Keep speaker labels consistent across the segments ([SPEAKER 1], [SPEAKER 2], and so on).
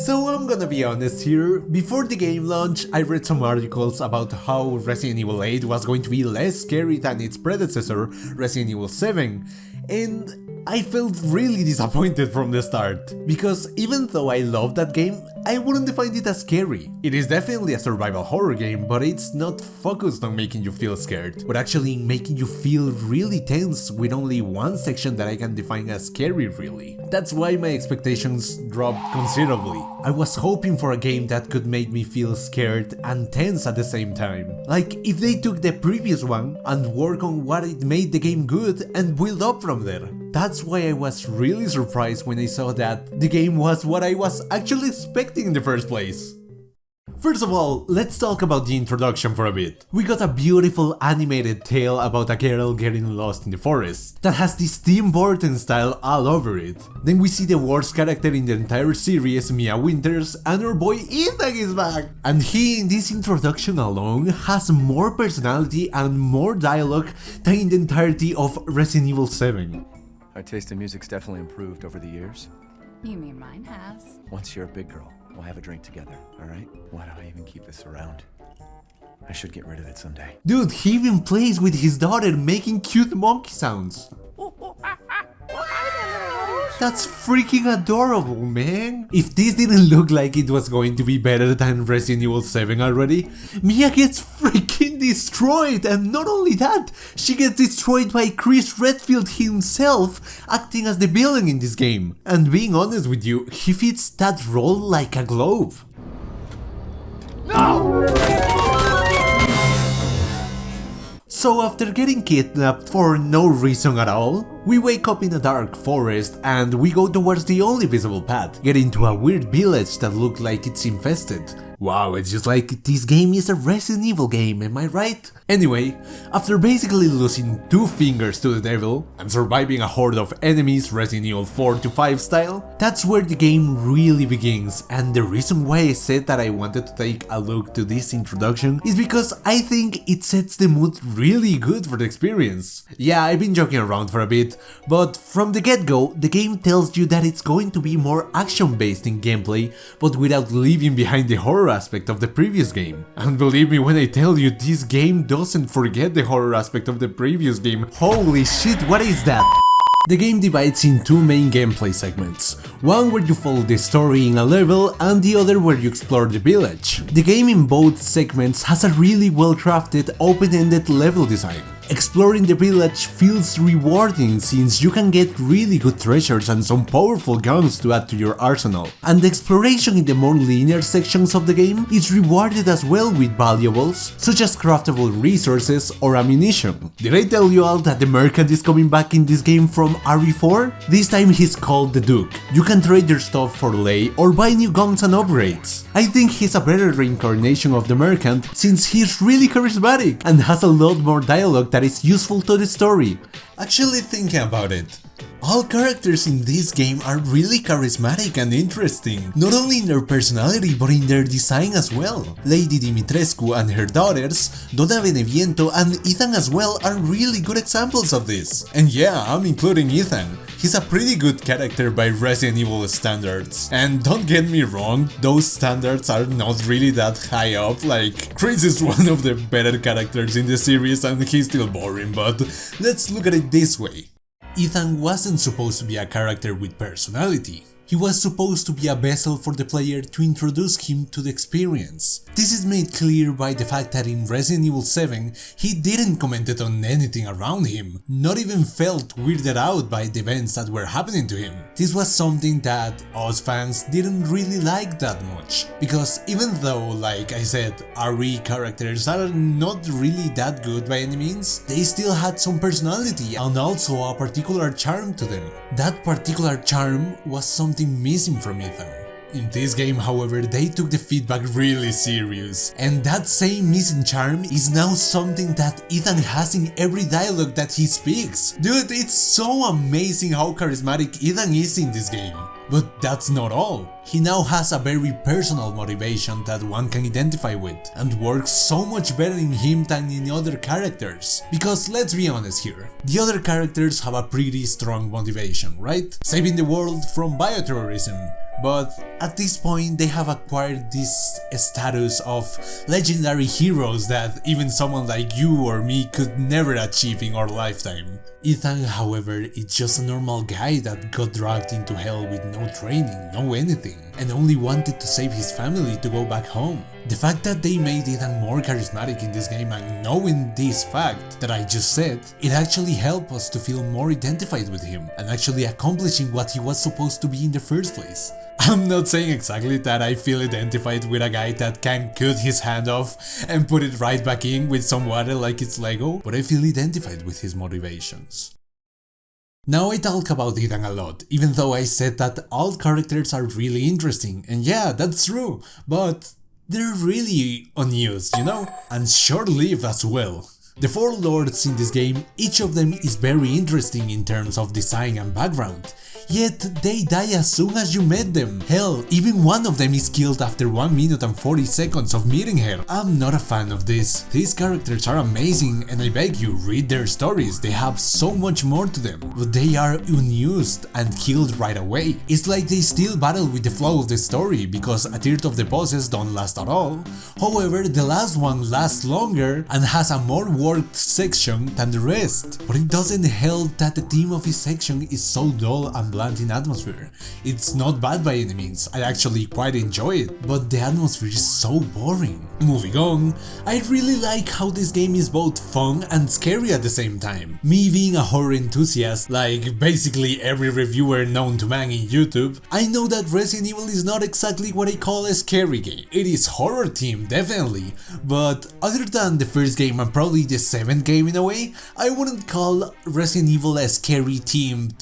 [SPEAKER 1] So I'm gonna be honest here, before the game launched I read some articles about how Resident Evil 8 was going to be less scary than its predecessor, Resident Evil 7, and I felt really disappointed from the start, because even though I love that game, I wouldn't define it as scary. It is definitely a survival horror game, but it's not focused on making you feel scared, but actually making you feel really tense with only one section that I can define as scary really. That's why my expectations dropped considerably. I was hoping for a game that could make me feel scared and tense at the same time. Like if they took the previous one and worked on what it made the game good and build up from there. That's why I was really surprised when I saw that the game was what I was actually expecting in the first place. First of all, let's talk about the introduction for a bit. We got a beautiful animated tale about a girl getting lost in the forest that has this Tim Burton style all over it. Then we see the worst character in the entire series, Mia Winters, and her boy Ethan is back! And he in this introduction alone has more personality and more dialogue than in the entirety of Resident Evil 7.
[SPEAKER 2] Our taste in music's definitely improved over the years.
[SPEAKER 3] You mean mine has?
[SPEAKER 2] Once you're a big girl, we'll have a drink together, alright? Why do I even keep this around? I should get rid of it someday.
[SPEAKER 1] Dude, he even plays with his daughter making cute monkey sounds. That's freaking adorable, man! If this didn't look like it was going to be better than Resident Evil 7 already, Mia gets freaking destroyed, and not only that, she gets destroyed by Chris Redfield himself, acting as the villain in this game. And being honest with you, he fits that role like a glove. No! So after getting kidnapped for no reason at all, we wake up in a dark forest and we go towards the only visible path, getting to a weird village that looks like it's infested. Wow, it's just like this game is a Resident Evil game, am I right? Anyway, after basically losing 2 fingers to the devil and surviving a horde of enemies Resident Evil 4 to 5 style, that's where the game really begins, and the reason why I said that I wanted to take a look to this introduction is because I think it sets the mood really good for the experience. Yeah, I've been joking around for a bit, but from the get-go, the game tells you that it's going to be more action-based in gameplay, but without leaving behind the horror aspect of the previous game. And believe me when I tell you, this game doesn't forget the horror aspect of the previous game. Holy shit, what is that? The game divides in 2 main gameplay segments, one where you follow the story in a level and the other where you explore the village. The game in both segments has a really well crafted open-ended level design. Exploring the village feels rewarding since you can get really good treasures and some powerful guns to add to your arsenal. And the exploration in the more linear sections of the game is rewarded as well with valuables, such as craftable resources or ammunition. Did I tell you all that the merchant is coming back in this game from RE4? This time he's called the Duke. You can trade your stuff for lay or buy new guns and upgrades. I think he's a better reincarnation of the merchant since he's really charismatic and has a lot more dialogue that is useful to the story. Actually thinking about it, all characters in this game are really charismatic and interesting, not only in their personality but in their design as well. Lady Dimitrescu and her daughters, Donna Beneviento and Ethan as well are really good examples of this. And yeah, I'm including Ethan. He's a pretty good character by Resident Evil standards. And don't get me wrong, those standards are not really that high up, like Chris is one of the better characters in the series and he's still boring, but let's look at it this way. Ethan wasn't supposed to be a character with personality. He was supposed to be a vessel for the player to introduce him to the experience. This is made clear by the fact that in Resident Evil 7, he didn't comment on anything around him, not even felt weirded out by the events that were happening to him. This was something that us fans didn't really like that much, because even though, like I said, RE characters are not really that good by any means, they still had some personality and also a particular charm to them. That particular charm was something missing from Ethan. In this game, however, they took the feedback really serious, and that same missing charm is now something that Ethan has in every dialogue that he speaks. Dude, it's so amazing how charismatic Ethan is in this game. But that's not all. He now has a very personal motivation that one can identify with, and works so much better in him than in other characters. Because let's be honest here, the other characters have a pretty strong motivation, right? Saving the world from bioterrorism, But at this point they have acquired this status of legendary heroes that even someone like you or me could never achieve in our lifetime. Ethan, however, is just a normal guy that got dragged into hell with no training, no anything, and only wanted to save his family to go back home. The fact that they made Ethan more charismatic in this game, and knowing this fact that I just said, it actually helped us to feel more identified with him and actually accomplishing what he was supposed to be in the first place. I'm not saying exactly that I feel identified with a guy that can cut his hand off and put it right back in with some water like it's Lego, but I feel identified with his motivations. Now I talk about Ethan a lot, even though I said that all characters are really interesting, and yeah, that's true, but they're really unused, you know? And short-lived as well. The 4 lords in this game, each of them is very interesting in terms of design and background, yet they die as soon as you met them. Hell, even one of them is killed after 1 minute and 40 seconds of meeting her. I'm not a fan of this. These characters are amazing and I beg you, read their stories, they have so much more to them, but they are unused and killed right away. It's like they still battle with the flow of the story because a third of the bosses don't last at all. However, the last one lasts longer and has a more worked section than the rest, but it doesn't help that the theme of his section is so dull and bland in atmosphere. It's not bad by any means, I actually quite enjoy it, but the atmosphere is so boring. Moving on, I really like how this game is both fun and scary at the same time. Me being a horror enthusiast, like basically every reviewer known to man in YouTube, I know that Resident Evil is not exactly what I call a scary game. It is horror themed, definitely, but other than the first game and probably the 7th game in a way, I wouldn't call Resident Evil a scary themed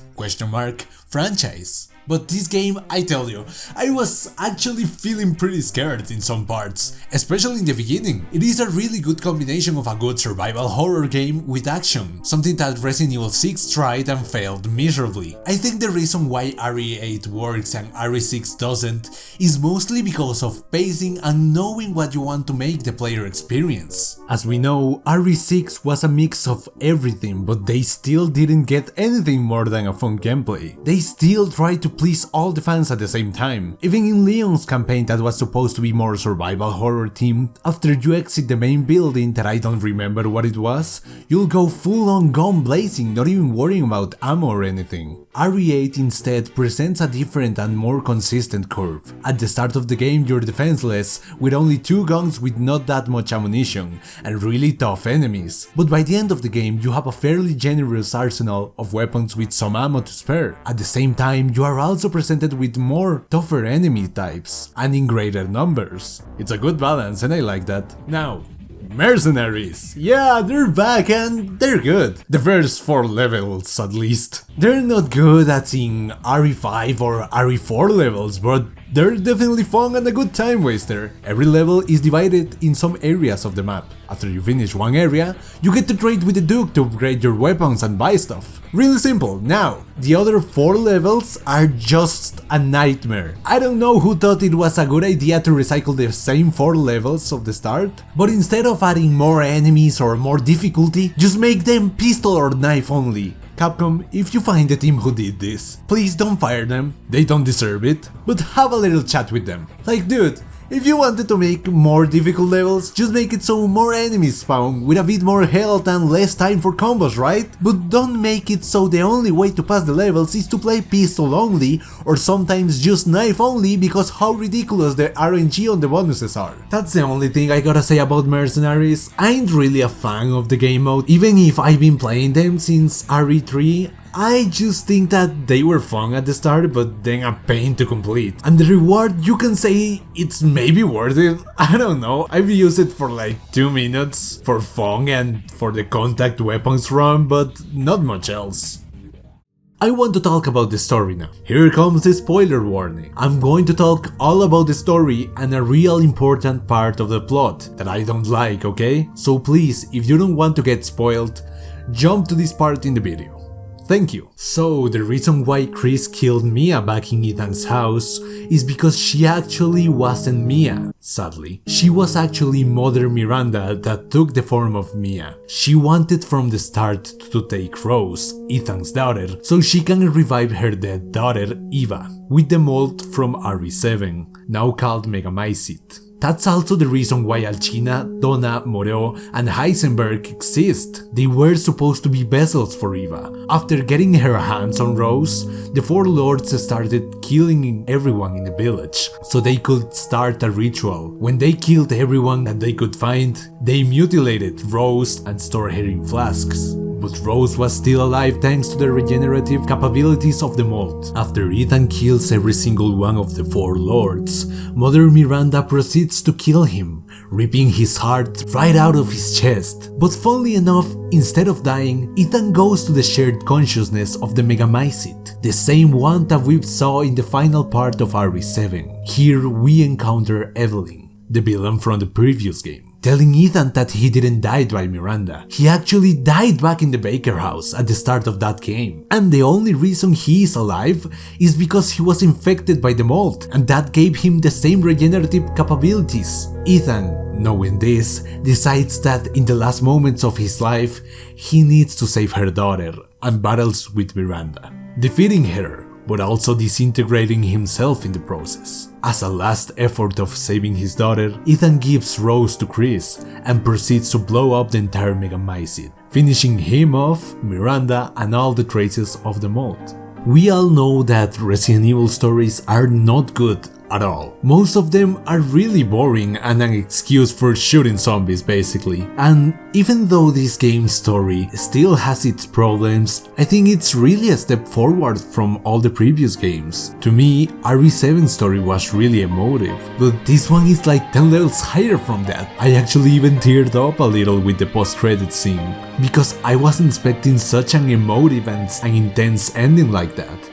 [SPEAKER 1] franchise. But this game, I tell you, I was actually feeling pretty scared in some parts, especially in the beginning. It is a really good combination of a good survival horror game with action, something that Resident Evil 6 tried and failed miserably. I think the reason why RE8 works and RE6 doesn't is mostly because of pacing and knowing what you want to make the player experience. As we know, RE6 was a mix of everything, but they still didn't get anything more than a fun gameplay. They still tried to please all the fans at the same time. Even in Leon's campaign that was supposed to be more survival horror themed, after you exit the main building that I don't remember what it was, you'll go full on gun blazing, not even worrying about ammo or anything. RE8 instead presents a different and more consistent curve. At the start of the game you're defenseless, with only 2 guns with not that much ammunition, and really tough enemies. But by the end of the game you have a fairly generous arsenal of weapons with some ammo to spare. At the same time you are also presented with more tougher enemy types, and in greater numbers. It's a good balance and I like that. Now, mercenaries! Yeah, they're back and they're good. The first 4 levels at least. They're not good as in RE5 or RE4 levels, but they're definitely fun and a good time waster. Every level is divided in some areas of the map. After you finish one area, you get to trade with the Duke to upgrade your weapons and buy stuff. Really simple. Now, the other 4 levels are just a nightmare. I don't know who thought it was a good idea to recycle the same 4 levels of the start, but instead of adding more enemies or more difficulty, just make them pistol or knife only. Capcom, if you find the team who did this, please don't fire them, they don't deserve it, but have a little chat with them. Like, dude, if you wanted to make more difficult levels, just make it so more enemies spawn with a bit more health and less time for combos, right? But don't make it so the only way to pass the levels is to play pistol only, or sometimes just knife only because how ridiculous the RNG on the bonuses are. That's the only thing I gotta say about Mercenaries. I ain't really a fan of the game mode, even if I've been playing them since RE3. I just think that they were fun at the start, but then a pain to complete. And the reward, you can say it's maybe worth it, I don't know. I've used it for like 2 minutes for fun and for the contact weapons run, but not much else. I want to talk about the story now. Here comes the spoiler warning. I'm going to talk all about the story and a real important part of the plot that I don't like, okay? So please, if you don't want to get spoiled, jump to this part in the video. Thank you. So the reason why Chris killed Mia back in Ethan's house is because she actually wasn't Mia, sadly. She was actually Mother Miranda that took the form of Mia. She wanted from the start to take Rose, Ethan's daughter, so she can revive her dead daughter, Eva, with the mold from RE7, now called Megamycete. That's also the reason why Alcina, Donna, Moreau, and Heisenberg exist. They were supposed to be vessels for Eva. After getting her hands on Rose, the four lords started killing everyone in the village, so they could start a ritual. When they killed everyone that they could find, they mutilated Rose and stored her in flasks. But Rose was still alive thanks to the regenerative capabilities of the mold. After Ethan kills every single one of the four lords, Mother Miranda proceeds to kill him, ripping his heart right out of his chest. But funnily enough, instead of dying, Ethan goes to the shared consciousness of the Megamycete, the same one that we saw in the final part of RE7. Here we encounter Evelyn, the villain from the previous game, telling Ethan that he didn't die by Miranda. He actually died back in the Baker house at the start of that game. And the only reason he is alive is because he was infected by the mold, and that gave him the same regenerative capabilities. Ethan, knowing this, decides that in the last moments of his life, he needs to save her daughter, and battles with Miranda, defeating her, but also disintegrating himself in the process. As a last effort of saving his daughter, Ethan gives Rose to Chris and proceeds to blow up the entire Megamycete, finishing him off, Miranda, and all the traces of the mold. We all know that Resident Evil stories are not good at all. Most of them are really boring and an excuse for shooting zombies basically. And even though this game's story still has its problems, I think it's really a step forward from all the previous games. To me, RE7's story was really emotive, but this one is like 10 levels higher from that. I actually even teared up a little with the post-credit scene, because I wasn't expecting such an emotive and an intense ending like that.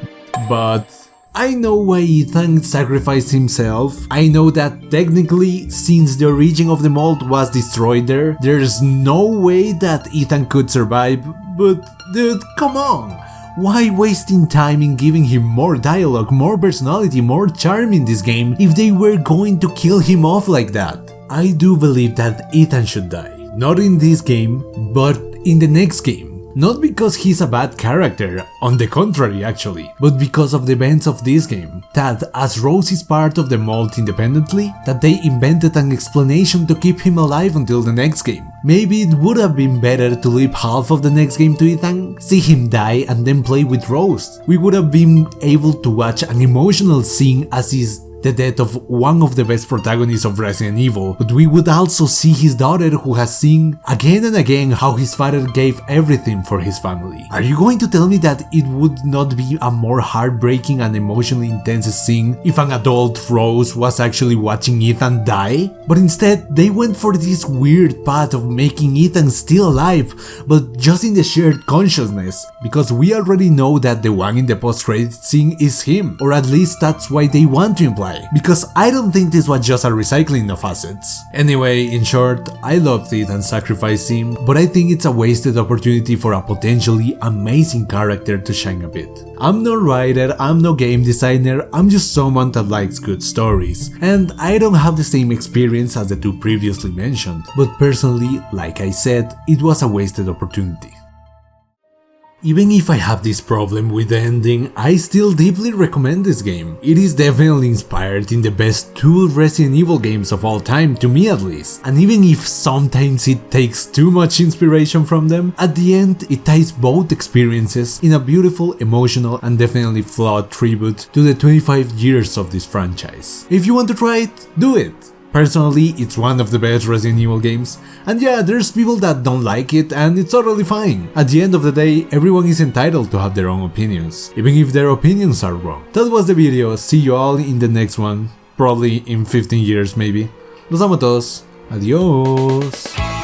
[SPEAKER 1] But I know why Ethan sacrificed himself. I know that technically, since the origin of the mold was destroyed there's no way that Ethan could survive, but dude, come on! Why wasting time in giving him more dialogue, more personality, more charm in this game if they were going to kill him off like that? I do believe that Ethan should die. Not in this game, but in the next game. Not because he's a bad character, on the contrary actually, but because of the events of this game. That as Rose is part of the mold independently, that they invented an explanation to keep him alive until the next game. Maybe it would have been better to leave half of the next game to Ethan, see him die and then play with Rose. We would have been able to watch an emotional scene as is the death of one of the best protagonists of Resident Evil, but we would also see his daughter who has seen again and again how his father gave everything for his family. Are you going to tell me that it would not be a more heartbreaking and emotionally intense scene if an adult Rose was actually watching Ethan die? But instead, they went for this weird path of making Ethan still alive, but just in the shared consciousness, because we already know that the one in the post-credit scene is him, or at least that's why they want to imply. Because I don't think this was just a recycling of assets. Anyway, in short, I loved Ethan's sacrifice scene, but I think it's a wasted opportunity for a potentially amazing character to shine a bit. I'm no writer, I'm no game designer, I'm just someone that likes good stories, and I don't have the same experience as the two previously mentioned, but personally, like I said, it was a wasted opportunity. Even if I have this problem with the ending, I still deeply recommend this game. It is definitely inspired in the best two Resident Evil games of all time, to me at least. And even if sometimes it takes too much inspiration from them, at the end it ties both experiences in a beautiful, emotional and definitely flawed tribute to the 25 years of this franchise. If you want to try it, do it! Personally, it's one of the best Resident Evil games, and yeah, there's people that don't like it and it's totally fine. At the end of the day, everyone is entitled to have their own opinions, even if their opinions are wrong. That was the video, see you all in the next one, probably in 15 years maybe. Los amo a todos, adiós.